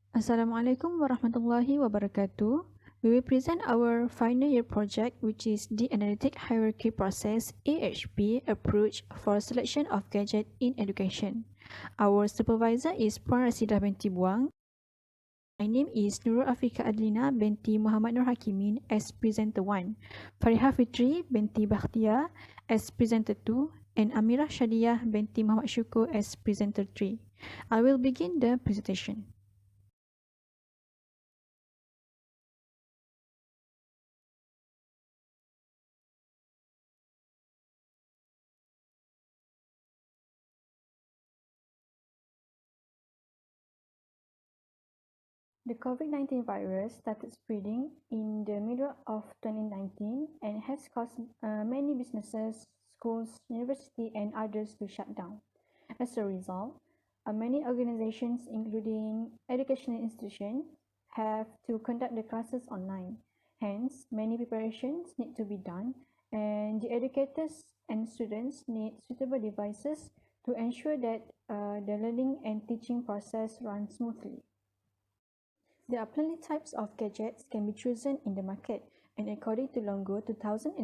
Assalamualaikum warahmatullahi wabarakatuh. We will present our final year project, which is the Analytic Hierarchy Process AHP approach for selection of gadget in education. Our supervisor is Puan Rasidah binti Buang. My name is NURUL ADLINA binti MOHAMAD Nur HAKIMIN as presenter 1, FARIHAH FITRI binti BAKHTIAR as presenter 2, and Amirah Syadiyah binti Muhammad SHUKOR as presenter 3. I will begin the presentation. The COVID-19 virus started spreading in the middle of 2019 and has caused many businesses, schools, universities, and others to shut down. As a result, many organizations, including educational institutions, have to conduct the classes online. Hence, many preparations need to be done, and the educators and students need suitable devices to ensure that the learning and teaching process runs smoothly. There are plenty types of gadgets can be chosen in the market, and according to Longo 2015,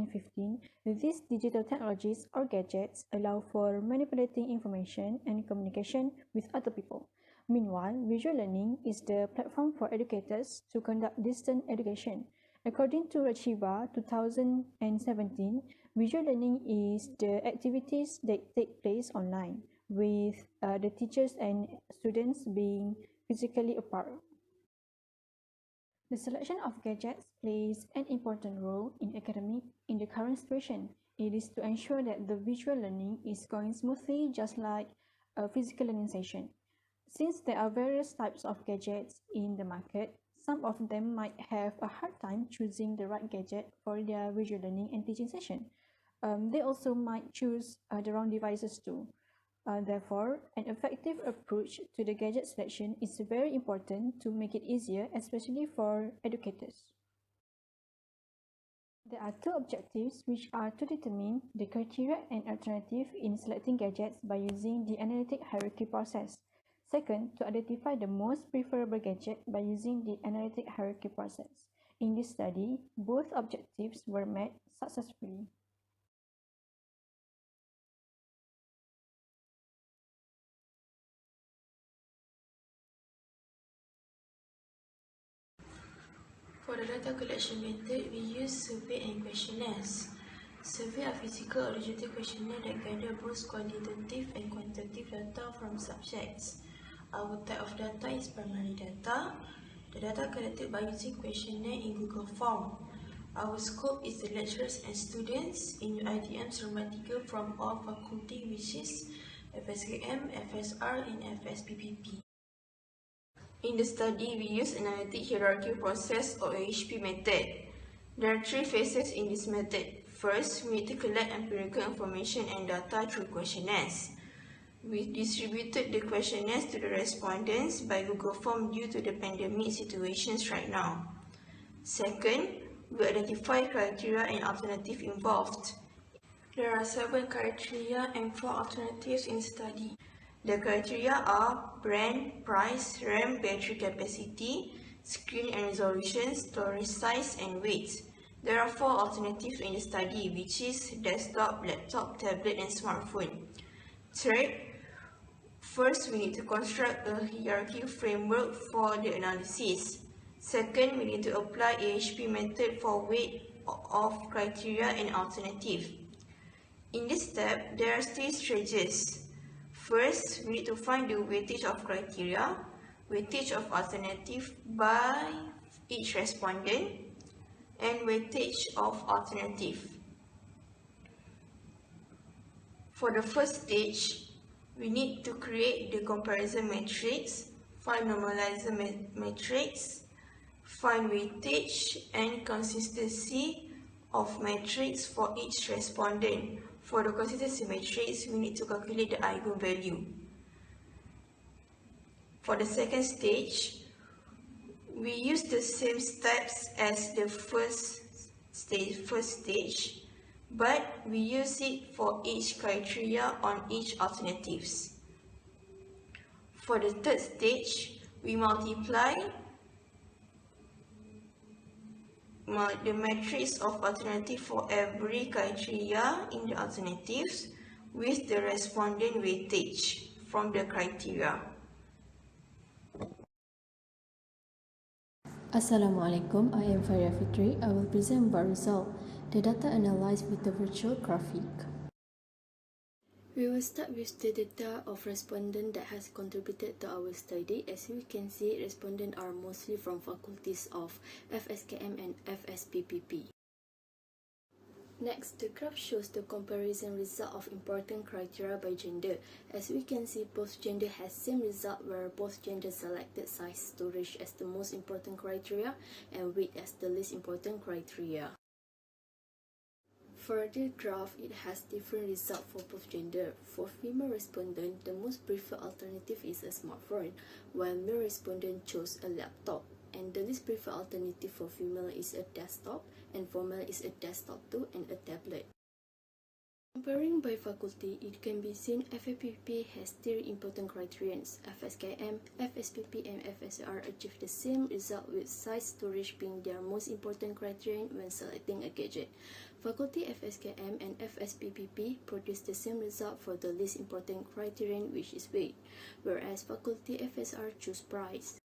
these digital technologies or gadgets allow for manipulating information and communication with other people. Meanwhile, visual learning is the platform for educators to conduct distant education. According to Rachiva 2017, visual learning is the activities that take place online, with the teachers and students being physically apart. The selection of gadgets plays an important role in academic in the current situation. It is to ensure that the visual learning is going smoothly, just like a physical learning session. Since there are various types of gadgets in the market, some of them might have a hard time choosing the right gadget for their visual learning and teaching session. They also might choose the wrong devices too. Therefore, an effective approach to the gadget selection is very important to make it easier, especially for educators. There are two objectives, which are to determine the criteria and alternative in selecting gadgets by using the analytic hierarchy process. Second, to identify the most preferable gadget by using the analytic hierarchy process. In this study, both objectives were met successfully. For the data collection method, we use survey and questionnaires. Survey are physical or digital questionnaires that gather both quantitative and quantitative data from subjects. Our type of data is primary data. The data collected by using questionnaire in Google Form. Our scope is the lecturers and students in UITM Sermatical from all faculty, which is FSKM, FSR, and FSPPP. In the study, we use Analytic Hierarchy Process or AHP method. There are three phases in this method. First, we need to collect empirical information and data through questionnaires. We distributed the questionnaires to the respondents by Google Form due to the pandemic situations right now. Second, we identify criteria and alternatives involved. There are 7 criteria and 4 alternatives in the study. The criteria are brand, price, RAM, battery capacity, screen and resolution, storage size, and weight. There are 4 alternatives in the study, which is desktop, laptop, tablet, and smartphone. Third, first we need to construct a hierarchy framework for the analysis. Second, we need to apply AHP method for weight of criteria and alternative. In this step, there are 3 stages. First, we need to find the weightage of criteria, weightage of alternative by each respondent, and weightage of alternative. For the first stage, we need to create the comparison matrix, find normalizer matrix, find weightage and consistency of matrix for each respondent. For the consistency matrix, we need to calculate the eigenvalue. For the second stage, we use the same steps as the first stage, but we use it for each criteria on each alternatives. For the third stage, we multiply the matrix of alternative for every criteria in the alternatives with the respondent weightage from the criteria. Assalamualaikum, I am FITRI. I will present about result. The data analyzed with the virtual graphic. We will start with the data of respondent that has contributed to our study. As we can see, respondents are mostly from faculties of FSKM and FSPPP. Next, the graph shows the comparison result of important criteria by gender. As we can see, both gender has same result where both gender selected size storage as the most important criteria and weight as the least important criteria. For the graph, it has different result for both gender. For female respondent, the most preferred alternative is a smartphone, while male respondent chose a laptop. And the least preferred alternative for female is a desktop, and for male is a desktop too and a tablet. Comparing by faculty, it can be seen FAPP has 3 important criterions. FSKM, FSPP, and FSR achieve the same result with size storage being their most important criterion when selecting a gadget. Faculty FSKM and FSPPP produce the same result for the least important criterion, which is weight, whereas faculty FSR choose price.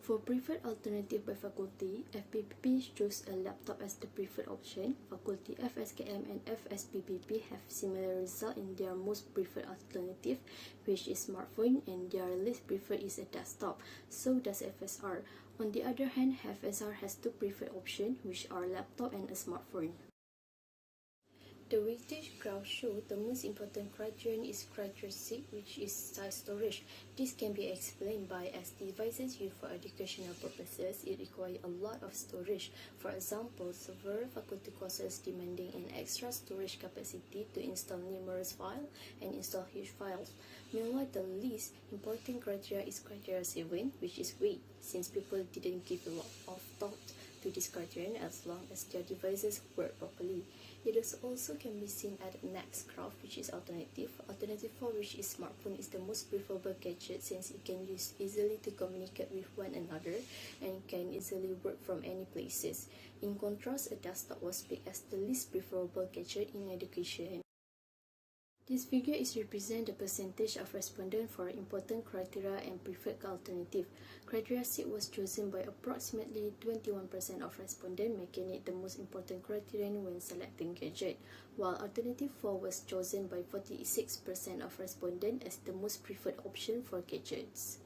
For preferred alternative by faculty, FPPP chose a laptop as the preferred option. Faculty FSKM and FSPPP have similar result in their most preferred alternative, which is smartphone, and their least preferred is a desktop. So does FSR. On the other hand, FSR has 2 preferred options, which are laptop and a smartphone. The weightage graph shows the most important criterion is criteria 6, which is size storage. This can be explained by as devices used for educational purposes, it requires a lot of storage. For example, several faculty courses demanding an extra storage capacity to install numerous files and install huge files. Meanwhile, the least important criteria is criteria 7, which is weight, since people didn't give a lot of thought to this criterion as long as their devices work properly. It also can be seen at the next graph, which is alternative. Alternative 4, which is smartphone, is the most preferable gadget since it can use easily to communicate with one another and can easily work from any places. In contrast, a desktop was picked as the least preferable gadget in education. This figure is represent the percentage of respondents for important criteria and preferred alternative. Criteria 6 was chosen by approximately 21% of respondents, making it the most important criterion when selecting gadget, while alternative 4 was chosen by 46% of respondents as the most preferred option for gadgets.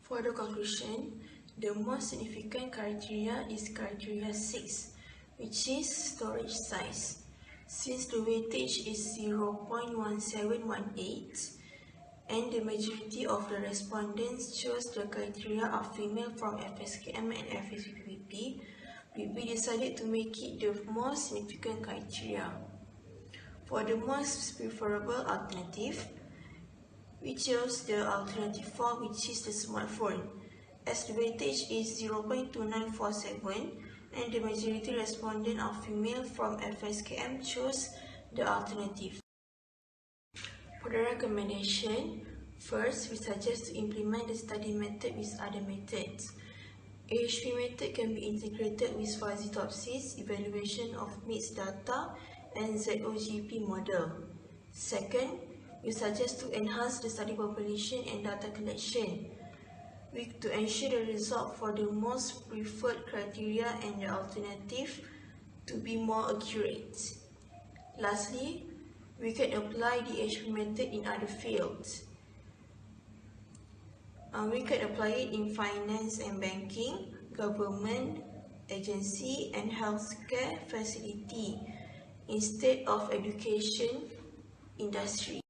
For the conclusion, the most significant criteria is criteria 6, which is storage size. Since the weightage is 0.1718 and the majority of the respondents chose the criteria of female from FSKM and FSPPP, we decided to make it the most significant criteria. For the most preferable alternative, we chose the alternative 4, which is the smartphone, as the weightage is 0.2947 and the majority respondent of female from FSKM chose the alternative. For the recommendation, first, we suggest to implement the study method with other methods. AHP method can be integrated with fuzzy topsis, evaluation of mixed data, and ZOGP model. Second, we suggest to enhance the study population and data collection to ensure the result for the most preferred criteria and the alternative to be more accurate. Lastly, we can apply the AHP method in other fields. We can apply it in finance and banking, government, agency, and healthcare facility instead of education industry.